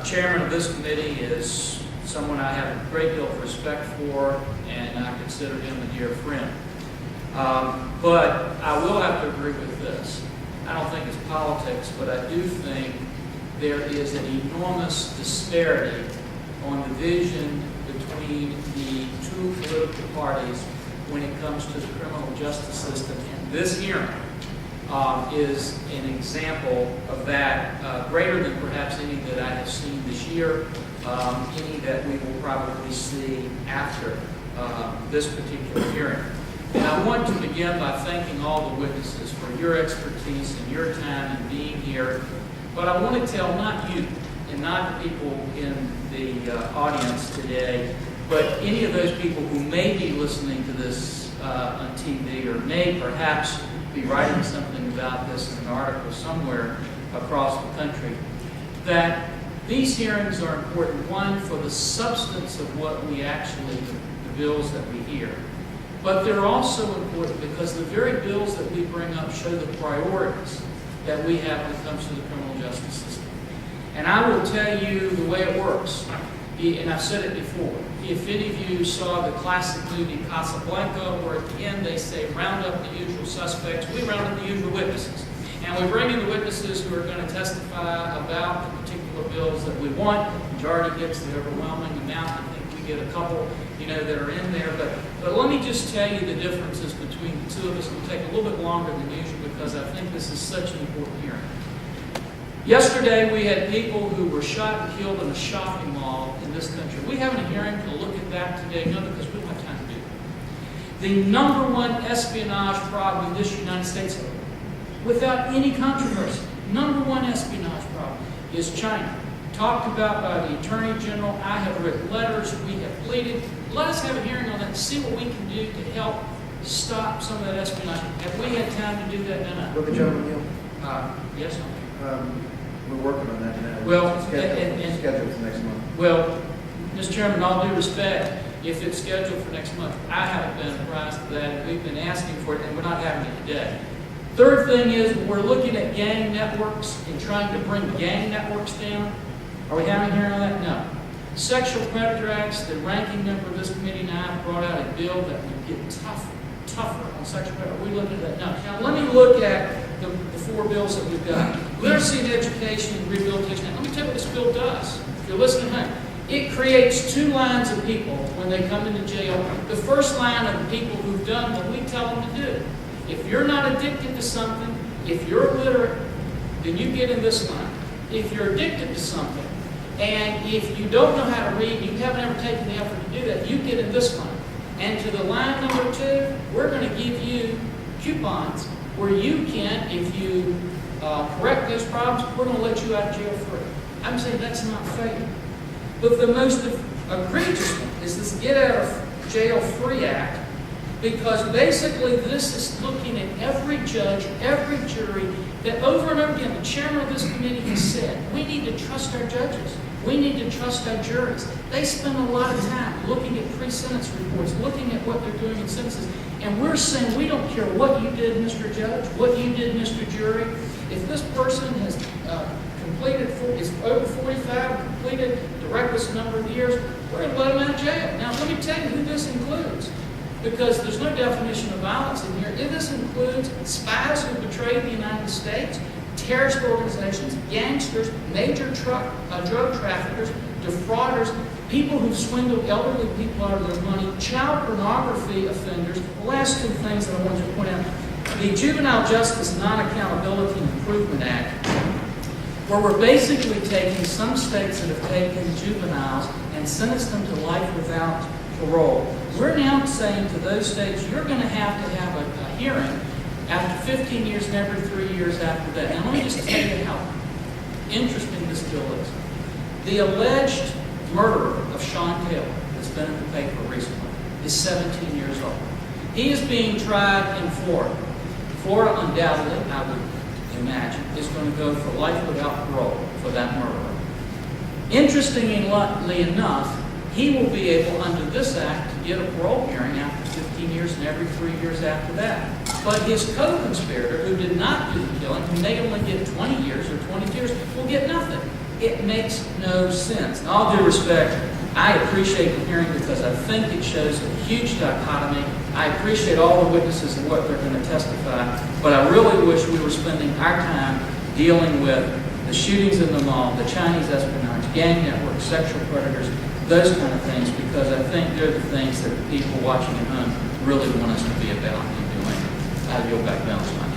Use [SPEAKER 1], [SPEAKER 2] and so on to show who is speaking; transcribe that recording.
[SPEAKER 1] Chairman of this committee is someone I have a great deal of respect for, and I consider him a dear friend. But I will have to agree with this. I don't think it's politics, but I do think there is an enormous disparity on the vision between the two political parties when it comes to the criminal justice system. And this hearing is an example of that, greater than perhaps any that I have seen this year, any that we will probably see after this particular hearing. And I want to begin by thanking all the witnesses for your expertise and your time in being here. But I want to tell not you and not the people in the audience today, but any of those people who may be listening to this on TV or may perhaps be writing something about this in an article somewhere across the country, that these hearings are important, one, for the substance of what we actually, the bills that we hear. But they're also important because the very bills that we bring up show the priorities that we have when it comes to the criminal justice system. And I will tell you the way it works, and I've said it before. If any of you saw the classic movie Casablanca, where at the end they say, round up the usual suspects, we round up the usual witnesses. And we bring in the witnesses who are going to testify about the particular bills that we want. The majority gets the overwhelming amount. I think we get a couple, that are in there. But let me just tell you the differences between the two of us. It will take a little bit longer than usual because I think this is such an important hearing. Yesterday, we had people who were shot and killed in a shopping mall in this country. We having a hearing to look at that today? No, because we don't have time to do it. The number one espionage problem in this United States, without any controversy, number one espionage problem is China. Talked about by the Attorney General. I have written letters. We have pleaded. Let us have a hearing on that and see what we can do to help stop some of that espionage. Have we had time to do that now?
[SPEAKER 2] Will the gentleman yield?
[SPEAKER 1] Yes,
[SPEAKER 2] we're working on that now.
[SPEAKER 1] Well,
[SPEAKER 2] scheduled for next month.
[SPEAKER 1] Well, Mr. Chairman, all due respect, if it's scheduled for next month, I haven't been apprised of that, and we've been asking for it, and we're not having it today. Third thing is, we're looking at gang networks and trying to bring gang networks down. Are we having a hearing on that? No. Sexual predator acts, the ranking member of this committee and I brought out a bill that would get tougher on sexual predator. Are we looking at that? No. Now, let me look at the four bills that we've got. Literacy and education and rehabilitation. Now, let me tell you what this bill does. If you're listening at home, it creates two lines of people when they come into jail. The first line of the people who've done what we tell them to do. If you're not addicted to something, if you're illiterate, then you get in this line. If you're addicted to something, and if you don't know how to read, you haven't ever taken the effort to do that, you get in this line. And to the line number two, we're going to give you coupons where you can, if you correct those problems, we're going to let you out of jail free. I'm saying that's not fair. But the most egregious one is this Get Out of Jail Free Act, because basically this is looking at every judge, every jury, that over and over again, the chairman of this committee has said, we need to trust our judges. We need to trust our juries. They spend a lot of time looking at pre-sentence reports, looking at what they're doing in sentences. And we're saying we don't care what you did, Mr. Judge, what you did, Mr. Jury. If this person has is over 45, completed the requisite number of years, we're going to let them out of jail. Now, let me tell you who this includes, because there's no definition of violence in here. This includes spies who betrayed the United States, terrorist organizations, gangsters, major drug traffickers, defrauders, people who've swindled elderly people out of their money, child pornography offenders. The last two things that I want to point out. The Juvenile Justice Non-Accountability and Improvement Act, where we're basically taking some states that have taken juveniles and sentenced them to life without parole. We're now saying to those states, you're going to have a hearing after 15 years and every 3 years after that. Now, let me just tell you how interesting this bill is. The alleged murderer of Sean Taylor, that's been in the paper recently, is 17 years old. He is being tried in Florida. Florida, undoubtedly, I would imagine, is going to go for life without parole for that murderer. Interestingly enough, he will be able, under this act, to get a parole hearing after 15 years and every 3 years after that. But his co-conspirator, who did not do the killing, who may only get 20 years or 22 years, will get nothing. It makes no sense. In all due respect, I appreciate the hearing because I think it shows a huge dichotomy. I appreciate all the witnesses and what they're going to testify, but I really wish we were spending our time dealing with the shootings in the mall, the Chinese espionage, gang networks, sexual predators, those kind of things, because I think they're the things that the people watching at home really want us to be about and doing. I yield back down to my